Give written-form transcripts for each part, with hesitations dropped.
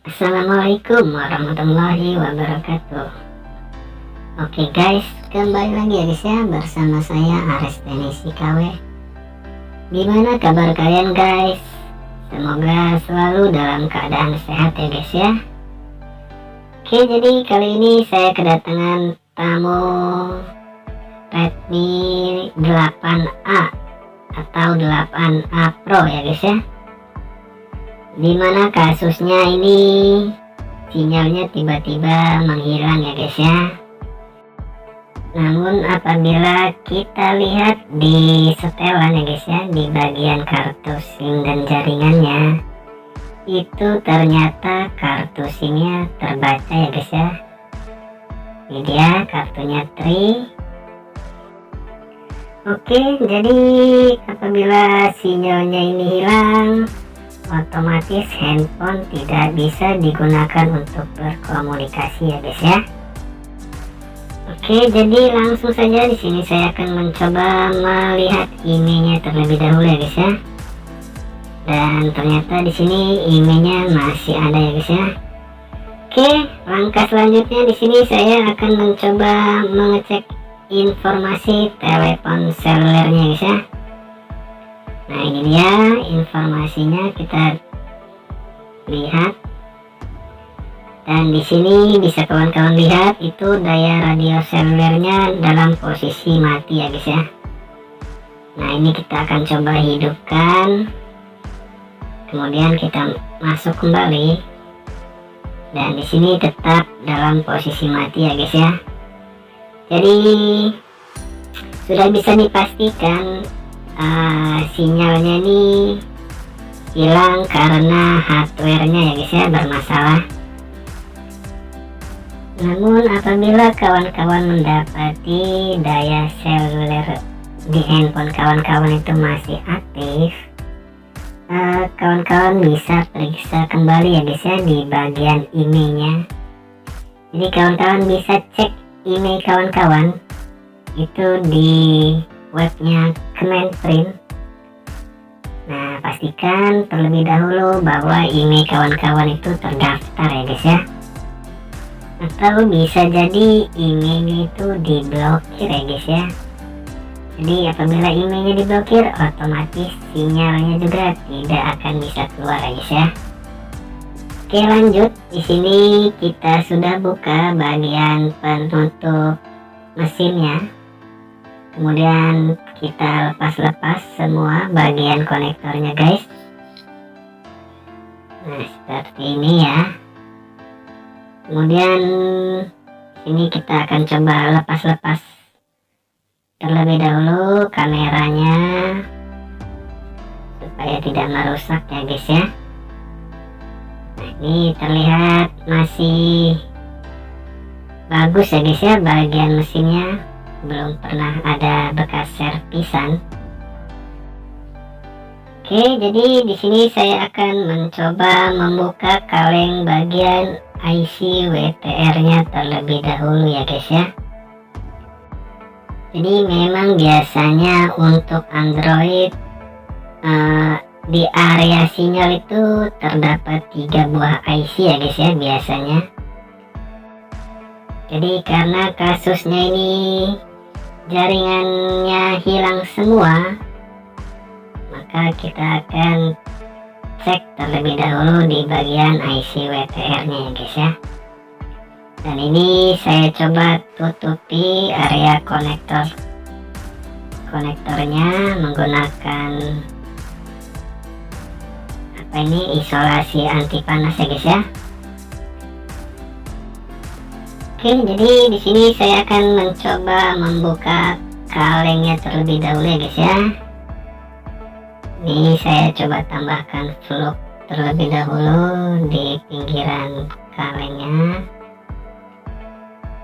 Assalamualaikum warahmatullahi wabarakatuh. Oke guys, kembali lagi ya guys ya bersama saya Ares Tenisi KW. Gimana kabar kalian guys? Semoga selalu dalam keadaan sehat ya guys ya. Oke, jadi kali ini saya kedatangan tamu Redmi 8A atau 8A Pro ya guys ya. Dimana kasusnya ini sinyalnya tiba-tiba menghilang ya guys ya. Namun apabila kita lihat di setelan ya guys ya, di bagian kartu SIM dan jaringannya, itu ternyata kartu SIM-nya terbaca ya guys ya. Ini dia kartunya Tri. Oke, jadi apabila sinyalnya ini hilang, otomatis handphone tidak bisa digunakan untuk berkomunikasi ya guys ya. Oke, jadi langsung saja di sini saya akan mencoba melihat IMEI-nya terlebih dahulu ya guys ya. Dan ternyata di sini IMEI-nya masih ada ya guys ya. Oke, langkah selanjutnya di sini saya akan mencoba mengecek informasi telepon selulernya guys ya. Nah, ini dia informasinya, kita lihat. Dan di sini bisa kawan-kawan lihat itu daya radio selulernya dalam posisi mati ya guys ya. Nah, ini kita akan coba hidupkan. Kemudian kita masuk kembali. Dan di sini tetap dalam posisi mati ya guys ya. Jadi sudah bisa dipastikan sinyalnya ini hilang karena hardware-nya ya guys ya bermasalah. Namun apabila kawan-kawan mendapati daya seluler di handphone kawan-kawan itu masih aktif, kawan-kawan bisa periksa kembali ya guys ya di bagian IMEI-nya. Jadi kawan-kawan bisa cek IMEI kawan-kawan itu di webnya Kemenprint. Nah, pastikan terlebih dahulu bahwa IMEI kawan-kawan itu terdaftar ya guys ya. Atau bisa jadi IMEI-nya itu diblokir ya guys ya. Jadi apabila IMEI-nya diblokir, otomatis sinyalnya juga tidak akan bisa keluar ya guys ya. Oke, lanjut. Di sini kita sudah buka bagian penutup mesinnya. Kemudian kita lepas-lepas semua bagian konektornya guys. Nah, seperti ini ya. Kemudian ini kita akan coba lepas-lepas terlebih dahulu kameranya supaya tidak merusak ya guys ya. Nah, ini terlihat masih bagus ya guys ya, bagian mesinnya belum pernah ada bekas servisan. Oke, jadi di sini saya akan mencoba membuka kaleng bagian IC WTR-nya terlebih dahulu ya guys ya. Jadi memang biasanya untuk Android di area sinyal itu terdapat 3 buah IC ya guys ya biasanya. Jadi karena kasusnya ini jaringannya hilang semua, maka kita akan cek terlebih dahulu di bagian IC WTR-nya ya guys ya. Dan ini saya coba tutupi area konektornya menggunakan isolasi anti panas ya guys ya. Oke, jadi di sini saya akan mencoba membuka kalengnya terlebih dahulu ya guys ya. Ini saya coba tambahkan fluk terlebih dahulu di pinggiran kalengnya.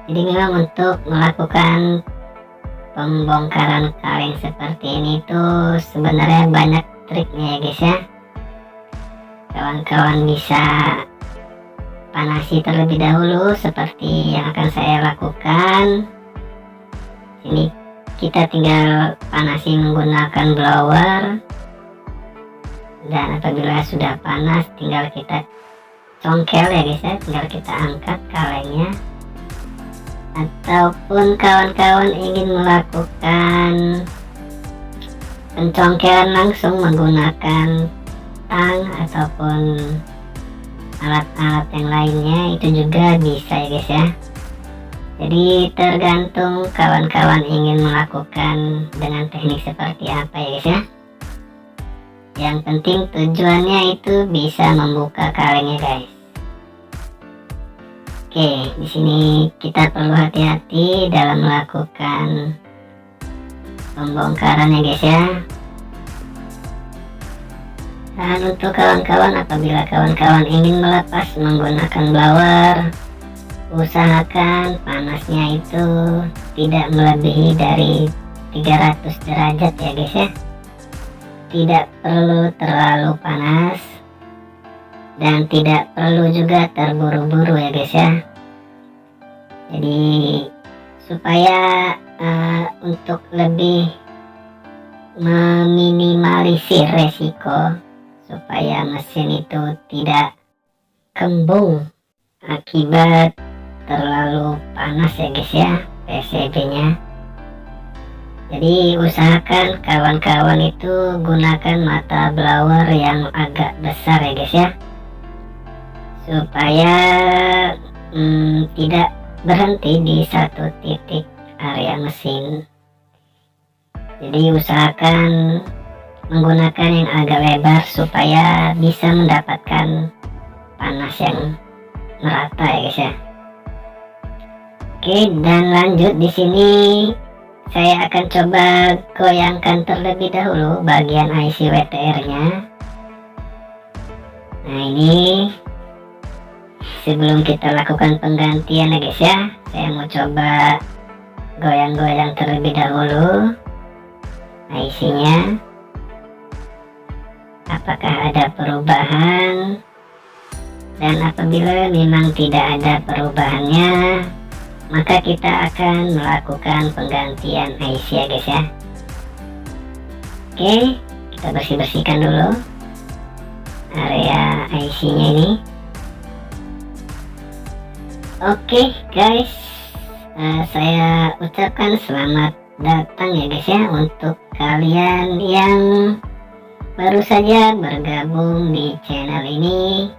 Jadi memang untuk melakukan pembongkaran kaleng seperti ini tuh sebenarnya banyak triknya ya guys ya. Kawan-kawan bisa panasi terlebih dahulu seperti yang akan saya lakukan. Ini kita tinggal panasi menggunakan blower. Dan apabila sudah panas tinggal kita congkel ya guys ya, tinggal kita angkat kalengnya. Ataupun kawan-kawan ingin melakukan pencongkelan langsung menggunakan tang ataupun alat-alat yang lainnya, itu juga bisa ya guys ya. Jadi tergantung kawan-kawan ingin melakukan dengan teknik seperti apa ya guys ya. Yang penting tujuannya itu bisa membuka kalengnya guys. Oke, di sini kita perlu hati-hati dalam melakukan pembongkarannya guys ya. Dan untuk kawan-kawan, apabila kawan-kawan ingin melepas menggunakan blower, usahakan panasnya itu tidak melebihi dari 300 derajat ya guys ya. Tidak perlu terlalu panas dan tidak perlu juga terburu-buru ya guys ya. Jadi supaya untuk lebih meminimalisir resiko supaya mesin itu tidak kembung akibat terlalu panas ya guys ya PCB nya. Jadi usahakan kawan-kawan itu gunakan mata blower yang agak besar ya guys ya, supaya tidak berhenti di satu titik area mesin. Jadi usahakan menggunakan yang agak lebar supaya bisa mendapatkan panas yang merata ya guys ya. Oke, dan lanjut di sini saya akan coba goyangkan terlebih dahulu bagian IC WTR-nya. Nah ini sebelum kita lakukan penggantian ya guys ya, saya mau coba goyang-goyang terlebih dahulu IC-nya. Apakah ada perubahan? Dan apabila memang tidak ada perubahannya, maka kita akan melakukan penggantian IC ya guys ya. Oke, kita bersih-bersihkan dulu area IC-nya ini. Oke guys, saya ucapkan selamat datang ya guys ya untuk kalian yang baru saja bergabung di channel ini.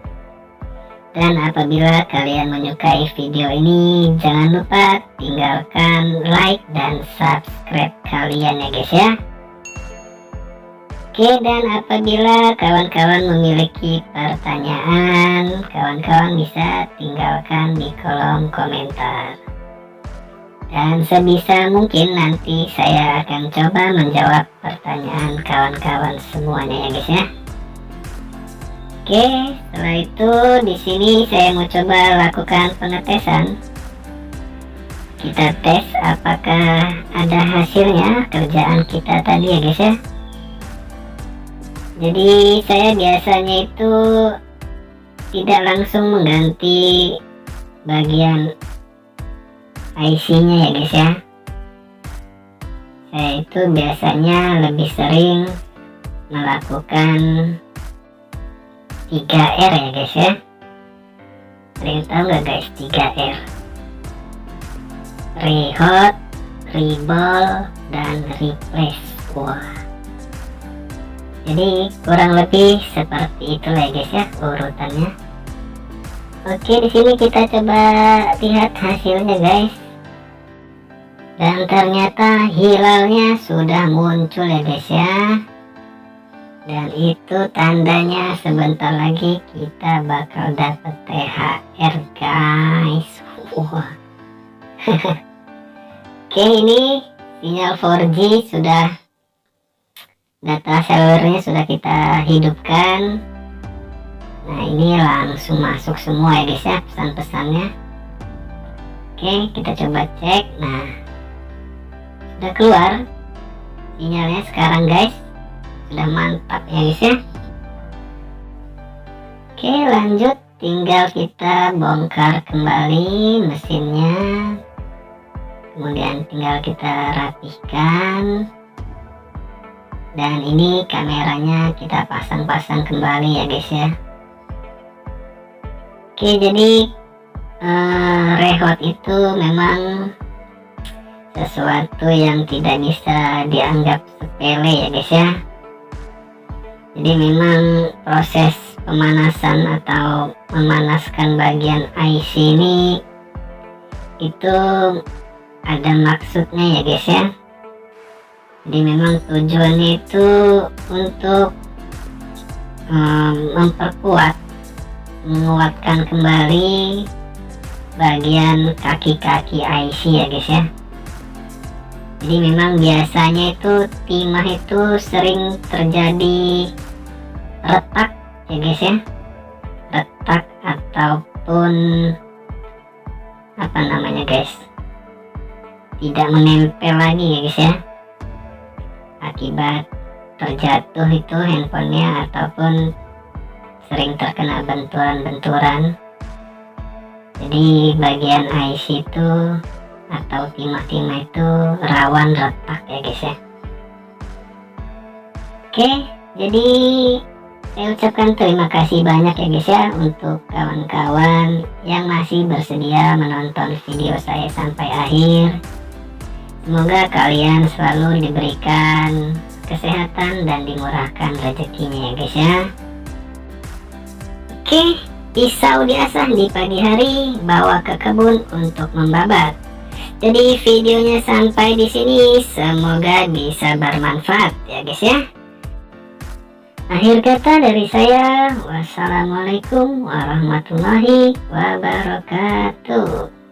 Dan apabila kalian menyukai video ini, jangan lupa tinggalkan like dan subscribe kalian ya guys ya. Oke, dan apabila kawan-kawan memiliki pertanyaan, kawan-kawan bisa tinggalkan di kolom komentar. Dan sebisa mungkin nanti saya akan coba menjawab pertanyaan kawan-kawan semuanya ya guys ya. Oke, setelah itu di sini saya mau coba lakukan pengetesan. Kita tes apakah ada hasilnya kerjaan kita tadi ya guys ya. Jadi saya biasanya itu tidak langsung mengganti bagian IC-nya ya guys ya. Saya itu biasanya lebih sering melakukan 3R ya guys ya. Ada yang tahu nggak guys 3R? Rehot, reball, dan replace. Wah, jadi kurang lebih seperti itulah ya guys ya urutannya. Oke, di sini kita coba lihat hasilnya guys. Dan ternyata hilalnya sudah muncul ya guys ya. Dan itu tandanya sebentar lagi kita bakal dapat THR guys. Wah. Oke, ini sinyal 4G sudah, data selulernya sudah kita hidupkan. Nah ini langsung masuk semua ya guys ya pesan-pesannya. Oke, kita coba cek. Nah sudah keluar sinyalnya sekarang guys. Sudah mantap ya guys ya. Oke, lanjut, tinggal kita bongkar kembali mesinnya, kemudian tinggal kita rapihkan. Dan ini kameranya kita pasang-pasang kembali ya guys ya. Oke, jadi rehot itu memang sesuatu yang tidak bisa dianggap sepele ya guys ya. Jadi memang proses pemanasan atau memanaskan bagian IC ini itu ada maksudnya ya guys ya. Jadi memang tujuannya itu untuk memperkuat, menguatkan kembali bagian kaki-kaki IC ya guys ya. Jadi memang biasanya itu timah itu sering terjadi retak ya guys ya, retak ataupun apa namanya guys, tidak menempel lagi ya guys ya, akibat terjatuh itu handphonenya ataupun sering terkena benturan-benturan. Jadi bagian IC itu atau timah-timah itu rawan retak ya guys ya. Oke, jadi saya ucapkan terima kasih banyak ya guys ya untuk kawan-kawan yang masih bersedia menonton video saya sampai akhir. Semoga kalian selalu diberikan kesehatan dan dimurahkan rezekinya ya guys ya. Oke, pisau diasah di pagi hari, bawa ke kebun untuk membabat. Jadi videonya sampai di sini, semoga bisa bermanfaat ya guys ya. Akhir kata dari saya, wassalamualaikum warahmatullahi wabarakatuh.